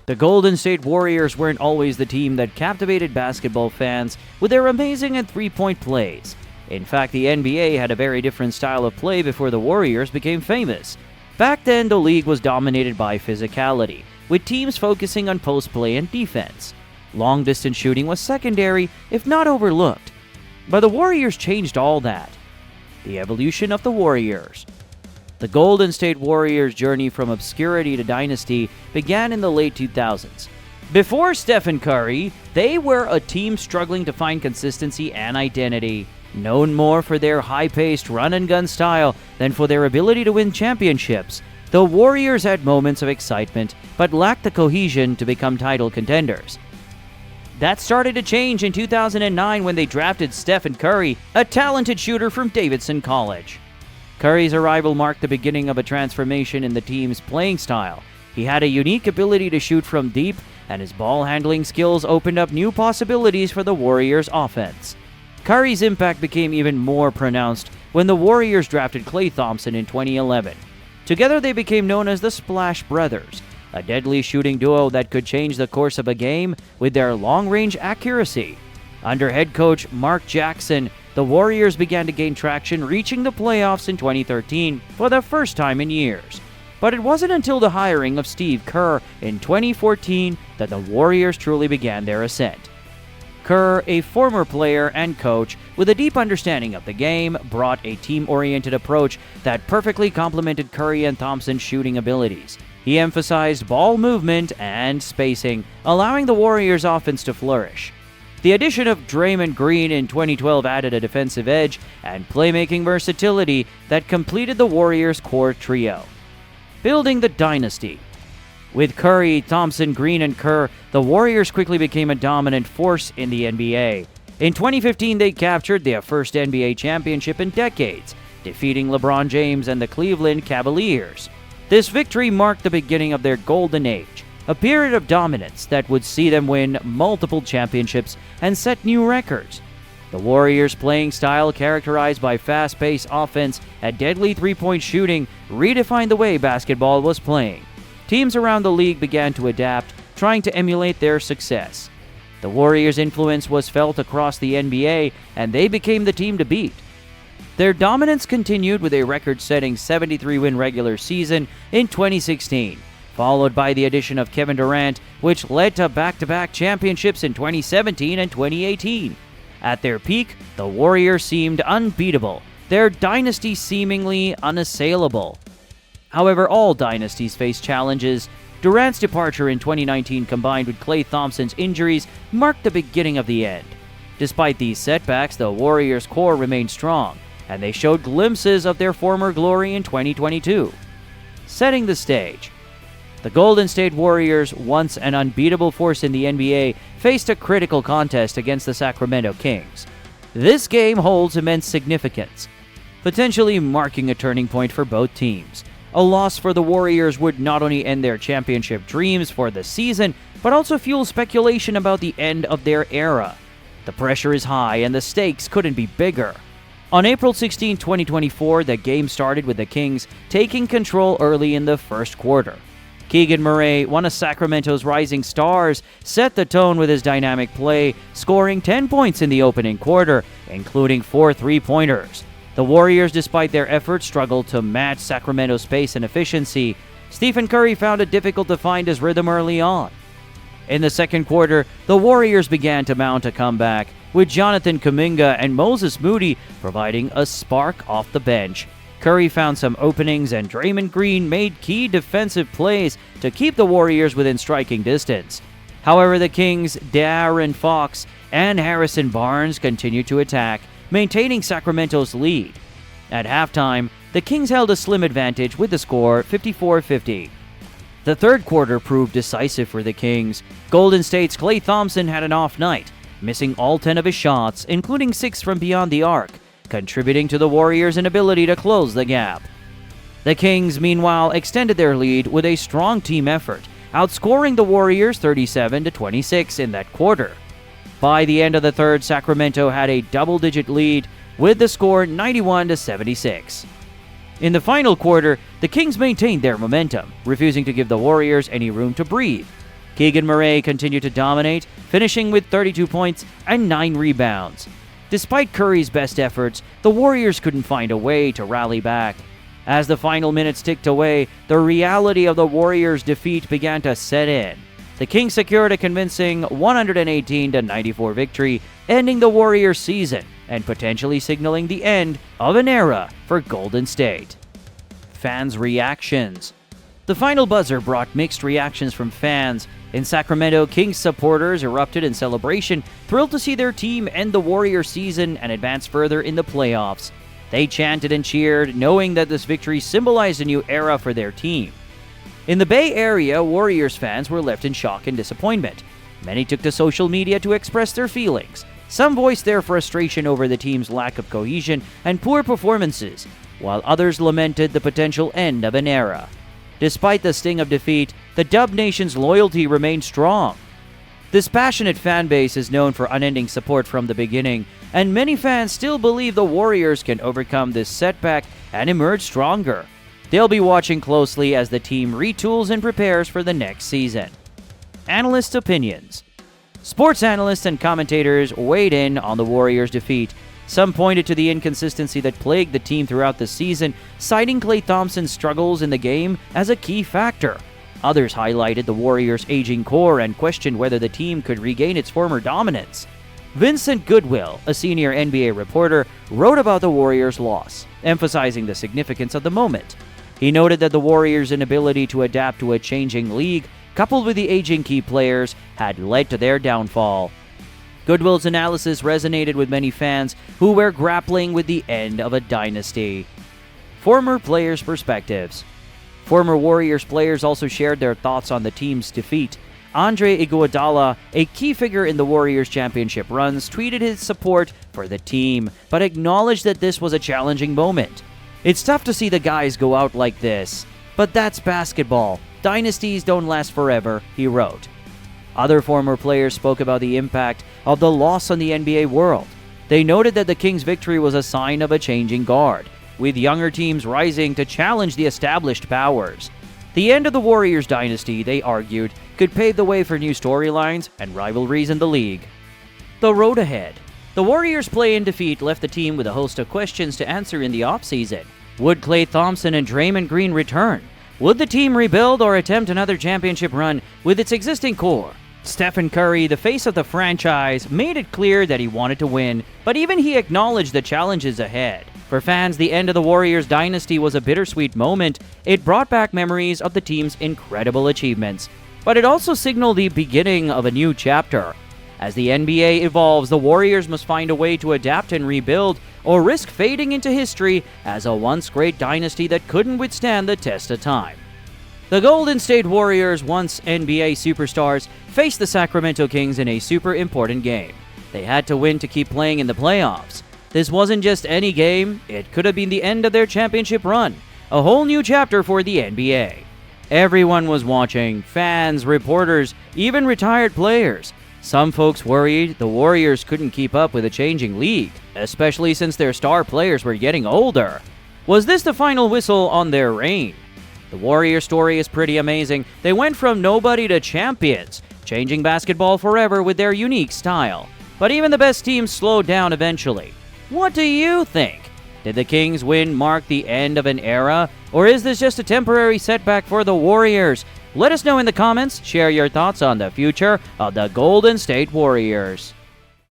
The Golden State Warriors weren't always the team that captivated basketball fans with their amazing and three-point plays. In fact, the NBA had a very different style of play before the Warriors became famous. Back then, the league was dominated by physicality, with teams focusing on post play and defense. Long-distance shooting was secondary, if not overlooked. But the Warriors changed all that. The evolution of the Warriors. The Golden State Warriors' journey from obscurity to dynasty began in the late 2000s. Before Stephen Curry, they were a team struggling to find consistency and identity, known more for their high-paced run-and-gun style than for their ability to win championships. The Warriors had moments of excitement, but lacked the cohesion to become title contenders. That started to change in 2009 when they drafted Stephen Curry, a talented shooter from Davidson College. Curry's arrival marked the beginning of a transformation in the team's playing style. He had a unique ability to shoot from deep, and his ball-handling skills opened up new possibilities for the Warriors' offense. Curry's impact became even more pronounced when the Warriors drafted Klay Thompson in 2011. Together they became known as the Splash Brothers, a deadly shooting duo that could change the course of a game with their long-range accuracy. Under head coach Mark Jackson, the Warriors began to gain traction, reaching the playoffs in 2013 for the first time in years. But it wasn't until the hiring of Steve Kerr in 2014 that the Warriors truly began their ascent. Kerr, a former player and coach with a deep understanding of the game, brought a team-oriented approach that perfectly complemented Curry and Thompson's shooting abilities. He emphasized ball movement and spacing, allowing the Warriors' offense to flourish. The addition of Draymond Green in 2012 added a defensive edge and playmaking versatility that completed the Warriors' core trio. Building the dynasty. With Curry, Thompson, Green, and Kerr, the Warriors quickly became a dominant force in the NBA. In 2015, they captured their first NBA championship in decades, defeating LeBron James and the Cleveland Cavaliers. This victory marked the beginning of their golden age, a period of dominance that would see them win multiple championships and set new records. The Warriors' playing style, characterized by fast-paced offense and deadly three-point shooting, redefined the way basketball was playing. Teams around the league began to adapt, trying to emulate their success. The Warriors' influence was felt across the NBA, and they became the team to beat. Their dominance continued with a record-setting 73-win regular season in 2016, followed by the addition of Kevin Durant, which led to back-to-back championships in 2017 and 2018. At their peak, the Warriors seemed unbeatable, their dynasty seemingly unassailable. However, all dynasties face challenges. Durant's departure in 2019 combined with Klay Thompson's injuries marked the beginning of the end. Despite these setbacks, the Warriors' core remained strong, and they showed glimpses of their former glory in 2022. Setting the stage. The Golden State Warriors, once an unbeatable force in the NBA, faced a critical contest against the Sacramento Kings. This game holds immense significance, potentially marking a turning point for both teams. A loss for the Warriors would not only end their championship dreams for the season, but also fuel speculation about the end of their era. The pressure is high and the stakes couldn't be bigger. On April 16, 2024, the game started with the Kings taking control early in the first quarter. Keegan Murray, one of Sacramento's rising stars, set the tone with his dynamic play, scoring 10 points in the opening quarter, including 4 three-pointers. The Warriors, despite their efforts, struggled to match Sacramento's pace and efficiency. Stephen Curry found it difficult to find his rhythm early on. In the second quarter, the Warriors began to mount a comeback, with Jonathan Kuminga and Moses Moody providing a spark off the bench. Curry found some openings, and Draymond Green made key defensive plays to keep the Warriors within striking distance. However, the Kings' De'Aaron Fox and Harrison Barnes continued to attack, maintaining Sacramento's lead. At halftime, the Kings held a slim advantage with the score 54-50. The third quarter proved decisive for the Kings. Golden State's Klay Thompson had an off night, missing all 10 of his shots, including 6 from beyond the arc, contributing to the Warriors' inability to close the gap. The Kings, meanwhile, extended their lead with a strong team effort, outscoring the Warriors 37-26 in that quarter. By the end of the third, Sacramento had a double-digit lead, with the score 91-76. In the final quarter, the Kings maintained their momentum, refusing to give the Warriors any room to breathe. Keegan-Murray continued to dominate, finishing with 32 points and 9 rebounds. Despite Curry's best efforts, the Warriors couldn't find a way to rally back. As the final minutes ticked away, the reality of the Warriors' defeat began to set in. The Kings secured a convincing 118-94 victory, ending the Warriors' season and potentially signaling the end of an era for Golden State. Fans' reactions. The final buzzer brought mixed reactions from fans. In Sacramento, Kings supporters erupted in celebration, thrilled to see their team end the Warriors season and advance further in the playoffs. They chanted and cheered, knowing that this victory symbolized a new era for their team. In the Bay Area, Warriors fans were left in shock and disappointment. Many took to social media to express their feelings. Some voiced their frustration over the team's lack of cohesion and poor performances, while others lamented the potential end of an era. Despite the sting of defeat, the Dub Nation's loyalty remained strong. This passionate fan base is known for unending support from the beginning, and many fans still believe the Warriors can overcome this setback and emerge stronger. They'll be watching closely as the team retools and prepares for the next season. Analysts' opinions. Sports analysts and commentators weighed in on the Warriors' defeat. Some pointed to the inconsistency that plagued the team throughout the season, citing Klay Thompson's struggles in the game as a key factor. Others highlighted the Warriors' aging core and questioned whether the team could regain its former dominance. Vincent Goodwill, a senior NBA reporter, wrote about the Warriors' loss, emphasizing the significance of the moment. He noted that the Warriors' inability to adapt to a changing league, coupled with the aging key players, had led to their downfall. Goodwill's analysis resonated with many fans who were grappling with the end of a dynasty. Former players' perspectives. Former Warriors players also shared their thoughts on the team's defeat. Andre Iguodala, a key figure in the Warriors' championship runs, tweeted his support for the team, but acknowledged that this was a challenging moment. "It's tough to see the guys go out like this, but that's basketball. Dynasties don't last forever," he wrote. Other former players spoke about the impact of the loss on the NBA world. They noted that the Kings' victory was a sign of a changing guard, with younger teams rising to challenge the established powers. The end of the Warriors dynasty, they argued, could pave the way for new storylines and rivalries in the league. The road ahead. The Warriors' play-in defeat left the team with a host of questions to answer in the offseason. Would Klay Thompson and Draymond Green return? Would the team rebuild or attempt another championship run with its existing core? Stephen Curry, the face of the franchise, made it clear that he wanted to win, but even he acknowledged the challenges ahead. For fans, the end of the Warriors dynasty was a bittersweet moment. It brought back memories of the team's incredible achievements, but it also signaled the beginning of a new chapter. As the NBA evolves, the Warriors must find a way to adapt and rebuild, or risk fading into history as a once great dynasty that couldn't withstand the test of time. The Golden State Warriors, once NBA superstars, faced the Sacramento Kings in a super important game. They had to win to keep playing in the playoffs. This wasn't just any game, it could have been the end of their championship run, a whole new chapter for the NBA. Everyone was watching, fans, reporters, even retired players. Some folks worried the Warriors couldn't keep up with a changing league, especially since their star players were getting older. Was this the final whistle on their reign? The Warriors story is pretty amazing. They went from nobody to champions, changing basketball forever with their unique style. But even the best teams slowed down eventually. What do you think? Did the Kings' win mark the end of an era? Or is this just a temporary setback for the Warriors? Let us know in the comments. Share your thoughts on the future of the Golden State Warriors.